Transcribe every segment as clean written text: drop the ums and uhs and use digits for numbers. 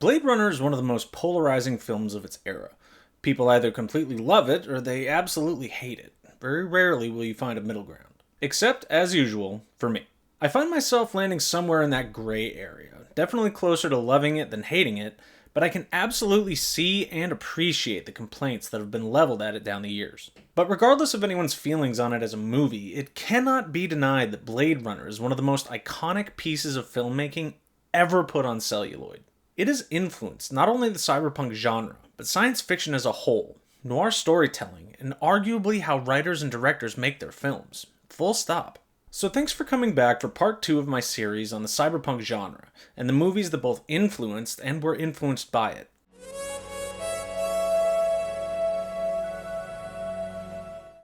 Blade Runner is one of the most polarizing films of its era. People either completely love it or they absolutely hate it. Very rarely will you find a middle ground. Except, as usual, for me. I find myself landing somewhere in that gray area. Definitely closer to loving it than hating it, but I can absolutely see and appreciate the complaints that have been leveled at it down the years. But regardless of anyone's feelings on it as a movie, it cannot be denied that Blade Runner is one of the most iconic pieces of filmmaking ever put on celluloid. It has influenced not only the cyberpunk genre, but science fiction as a whole, noir storytelling, and arguably how writers and directors make their films. Full stop. So thanks for coming back for part 2 of my series on the cyberpunk genre, and the movies that both influenced and were influenced by it.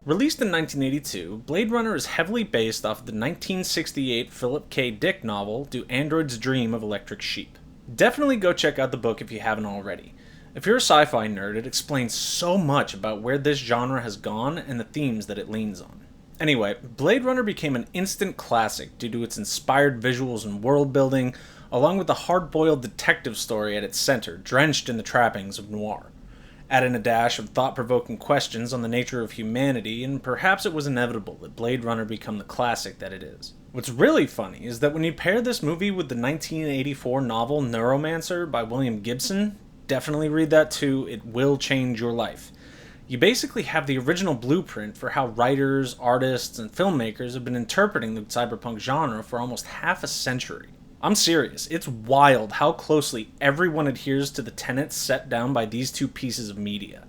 Released in 1982, Blade Runner is heavily based off the 1968 Philip K. Dick novel Do Androids Dream of Electric Sheep? Definitely go check out the book if you haven't already. If you're a sci-fi nerd, it explains so much about where this genre has gone and the themes that it leans on. Anyway, Blade Runner became an instant classic due to its inspired visuals and world building, along with the hard-boiled detective story at its center, drenched in the trappings of noir. Add in a dash of thought-provoking questions on the nature of humanity, and perhaps it was inevitable that Blade Runner become the classic that it is. What's really funny is that when you pair this movie with the 1984 novel Neuromancer by William Gibson, definitely read that too, it will change your life. You basically have the original blueprint for how writers, artists, and filmmakers have been interpreting the cyberpunk genre for almost half a century. I'm serious, it's wild how closely everyone adheres to the tenets set down by these two pieces of media.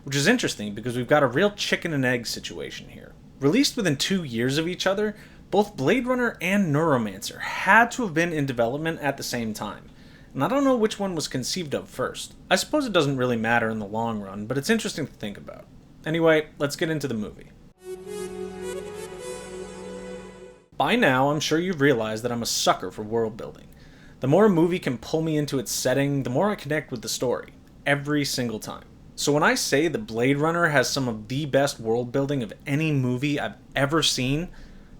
Which is interesting because we've got a real chicken and egg situation here. Released within 2 years of each other, both Blade Runner and Neuromancer had to have been in development at the same time. And I don't know which one was conceived of first. I suppose it doesn't really matter in the long run, but it's interesting to think about. Anyway, let's get into the movie. By now, I'm sure you've realized that I'm a sucker for world building. The more a movie can pull me into its setting, the more I connect with the story. Every single time. So when I say that Blade Runner has some of the best world building of any movie I've ever seen,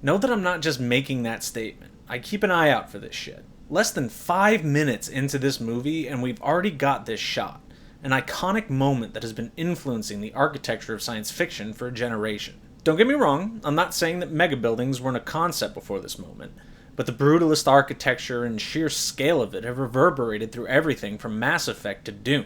know that I'm not just making that statement. I keep an eye out for this shit. Less than 5 minutes into this movie and we've already got this shot. An iconic moment that has been influencing the architecture of science fiction for a generation. Don't get me wrong, I'm not saying that mega buildings weren't a concept before this moment, but the brutalist architecture and sheer scale of it have reverberated through everything from Mass Effect to Dune,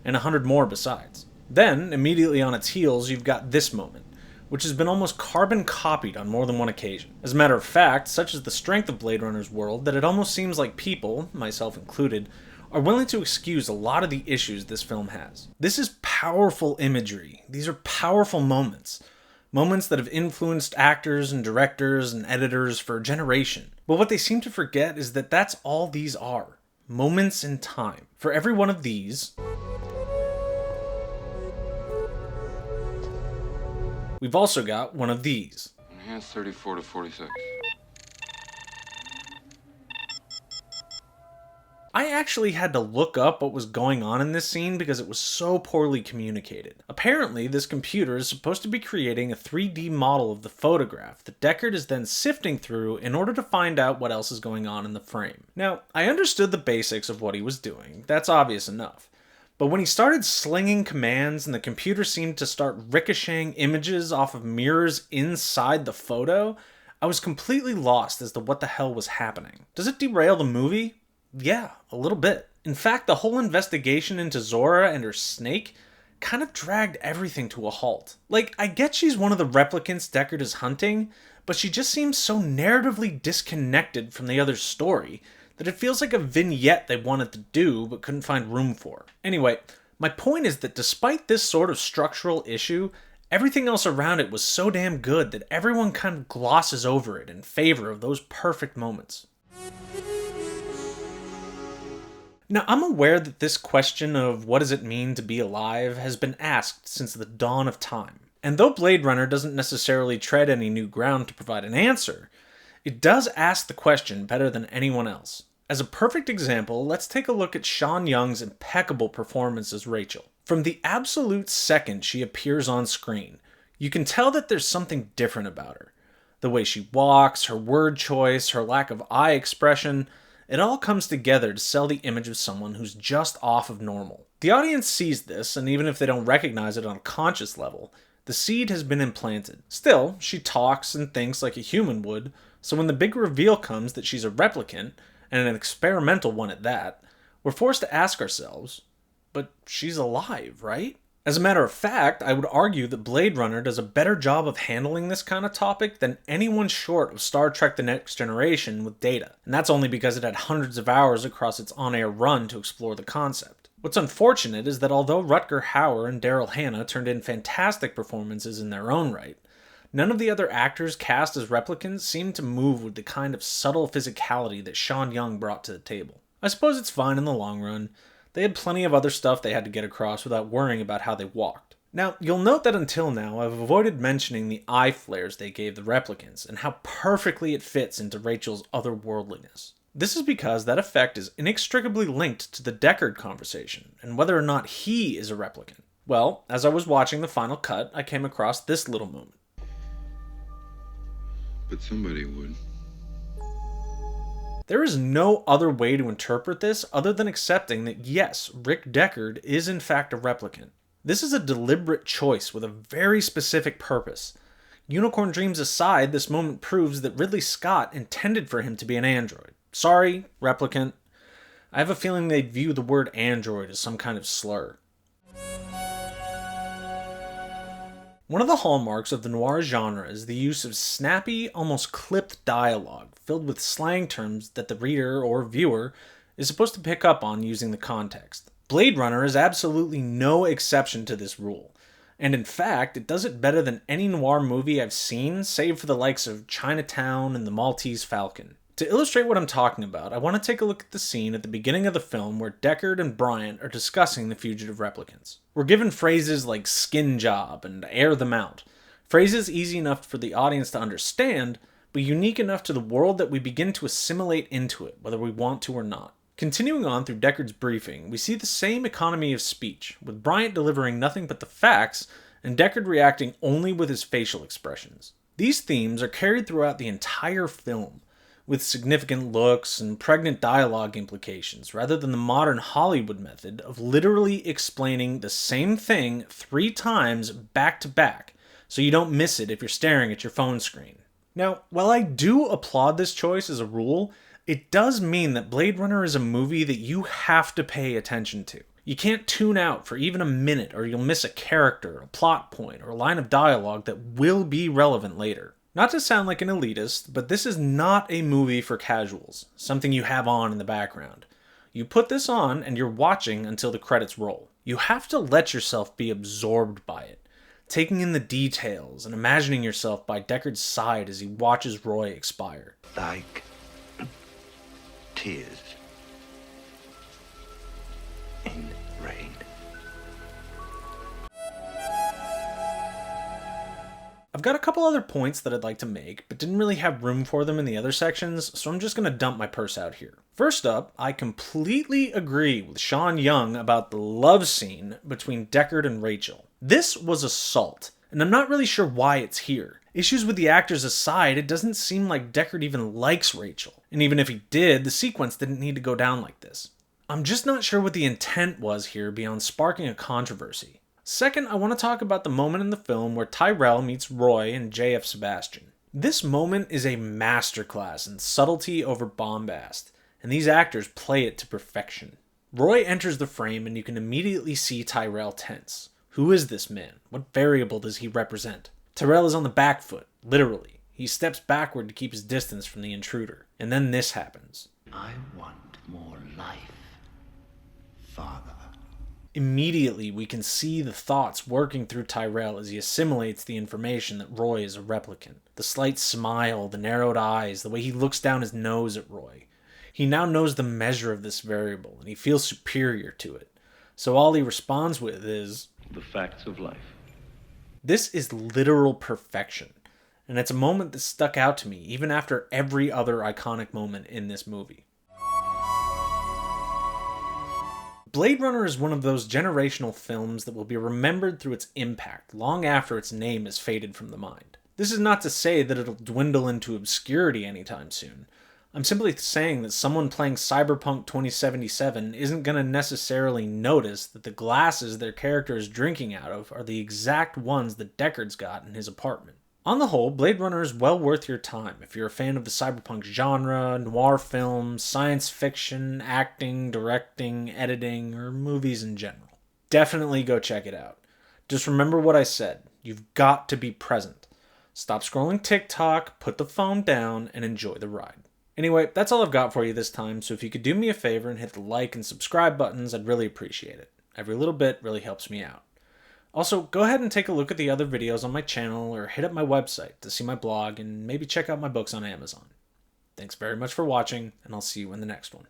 and 100 more besides. Then, immediately on its heels, you've got this moment, which has been almost carbon copied on more than one occasion. As a matter of fact, such is the strength of Blade Runner's world that it almost seems like people, myself included, are willing to excuse a lot of the issues this film has. This is powerful imagery. These are powerful moments. Moments that have influenced actors and directors and editors for a generation. But what they seem to forget is that that's all these are. Moments in time. For every one of these, we've also got one of these. Enhance 34 to 46. I actually had to look up what was going on in this scene because it was so poorly communicated. Apparently, this computer is supposed to be creating a 3D model of the photograph that Deckard is then sifting through in order to find out what else is going on in the frame. Now, I understood the basics of what he was doing. That's obvious enough. But when he started slinging commands and the computer seemed to start ricocheting images off of mirrors inside the photo, I was completely lost as to what the hell was happening. Does it derail the movie? Yeah, a little bit. In fact, the whole investigation into Zora and her snake kind of dragged everything to a halt. Like, I get she's one of the replicants Deckard is hunting, but she just seems so narratively disconnected from the other story that it feels like a vignette they wanted to do but couldn't find room for. Anyway, my point is that despite this sort of structural issue, everything else around it was so damn good that everyone kind of glosses over it in favor of those perfect moments. Now, I'm aware that this question of what does it mean to be alive has been asked since the dawn of time. And though Blade Runner doesn't necessarily tread any new ground to provide an answer, it does ask the question better than anyone else. As a perfect example, let's take a look at Sean Young's impeccable performance as Rachel. From the absolute second she appears on screen, you can tell that there's something different about her. The way she walks, her word choice, her lack of eye expression, It all comes together to sell the image of someone who's just off of normal. The audience sees this, and even if they don't recognize it on a conscious level, the seed has been implanted. Still, she talks and thinks like a human would, so when the big reveal comes that she's a replicant, and an experimental one at that, we're forced to ask ourselves, but she's alive, right? As a matter of fact, I would argue that Blade Runner does a better job of handling this kind of topic than anyone short of Star Trek The Next Generation with Data, and that's only because it had hundreds of hours across its on-air run to explore the concept. What's unfortunate is that although Rutger Hauer and Daryl Hannah turned in fantastic performances in their own right, none of the other actors cast as replicants seemed to move with the kind of subtle physicality that Sean Young brought to the table. I suppose it's fine in the long run. They had plenty of other stuff they had to get across without worrying about how they walked. Now, you'll note that until now, I've avoided mentioning the eye flares they gave the replicants, and how perfectly it fits into Rachel's otherworldliness. This is because that effect is inextricably linked to the Deckard conversation, and whether or not he is a replicant. Well, as I was watching the final cut, I came across this little moment. But somebody would. There is no other way to interpret this other than accepting that yes, Rick Deckard is in fact a replicant. This is a deliberate choice with a very specific purpose. Unicorn Dreams aside, this moment proves that Ridley Scott intended for him to be an android. Sorry, replicant. I have a feeling they'd view the word android as some kind of slur. One of the hallmarks of the noir genre is the use of snappy, almost clipped dialogue, filled with slang terms that the reader or viewer is supposed to pick up on using the context. Blade Runner is absolutely no exception to this rule, and in fact, it does it better than any noir movie I've seen, save for the likes of Chinatown and The Maltese Falcon. To illustrate what I'm talking about, I want to take a look at the scene at the beginning of the film where Deckard and Bryant are discussing the fugitive replicants. We're given phrases like skin job and air them out. Phrases easy enough for the audience to understand, but unique enough to the world that we begin to assimilate into it, whether we want to or not. Continuing on through Deckard's briefing, we see the same economy of speech, with Bryant delivering nothing but the facts, and Deckard reacting only with his facial expressions. These themes are carried throughout the entire film, with significant looks and pregnant dialogue implications, rather than the modern Hollywood method of literally explaining the same thing 3 times back to back, so you don't miss it if you're staring at your phone screen. Now, while I do applaud this choice as a rule, it does mean that Blade Runner is a movie that you have to pay attention to. You can't tune out for even a minute or you'll miss a character, a plot point, or a line of dialogue that will be relevant later. Not to sound like an elitist, but this is not a movie for casuals, something you have on in the background. You put this on and you're watching until the credits roll. You have to let yourself be absorbed by it, taking in the details and imagining yourself by Deckard's side as he watches Roy expire. Like tears in rain. I've got a couple other points that I'd like to make, but didn't really have room for them in the other sections, so I'm just going to dump my purse out here. First up, I completely agree with Sean Young about the love scene between Deckard and Rachel. This was assault, and I'm not really sure why it's here. Issues with the actors aside, it doesn't seem like Deckard even likes Rachel, and even if he did, the sequence didn't need to go down like this. I'm just not sure what the intent was here beyond sparking a controversy. Second, I want to talk about the moment in the film where Tyrell meets Roy and JF Sebastian. This moment is a masterclass in subtlety over bombast, and these actors play it to perfection. Roy enters the frame and you can immediately see Tyrell tense. Who is this man? What variable does he represent? Tyrell is on the back foot, literally. He steps backward to keep his distance from the intruder. And then this happens. I want more life, Father. Immediately, we can see the thoughts working through Tyrell as he assimilates the information that Roy is a replicant. The slight smile, the narrowed eyes, the way he looks down his nose at Roy. He now knows the measure of this variable, and he feels superior to it. So all he responds with is, the facts of life. This is literal perfection, and it's a moment that stuck out to me even after every other iconic moment in this movie. Blade Runner is one of those generational films that will be remembered through its impact long after its name is faded from the mind. This is not to say that it'll dwindle into obscurity anytime soon. I'm simply saying that someone playing Cyberpunk 2077 isn't going to necessarily notice that the glasses their character is drinking out of are the exact ones that Deckard's got in his apartment. On the whole, Blade Runner is well worth your time if you're a fan of the cyberpunk genre, noir films, science fiction, acting, directing, editing, or movies in general. Definitely go check it out. Just remember what I said. You've got to be present. Stop scrolling TikTok, put the phone down, and enjoy the ride. Anyway, that's all I've got for you this time, so if you could do me a favor and hit the like and subscribe buttons, I'd really appreciate it. Every little bit really helps me out. Also, go ahead and take a look at the other videos on my channel or hit up my website to see my blog and maybe check out my books on Amazon. Thanks very much for watching, and I'll see you in the next one.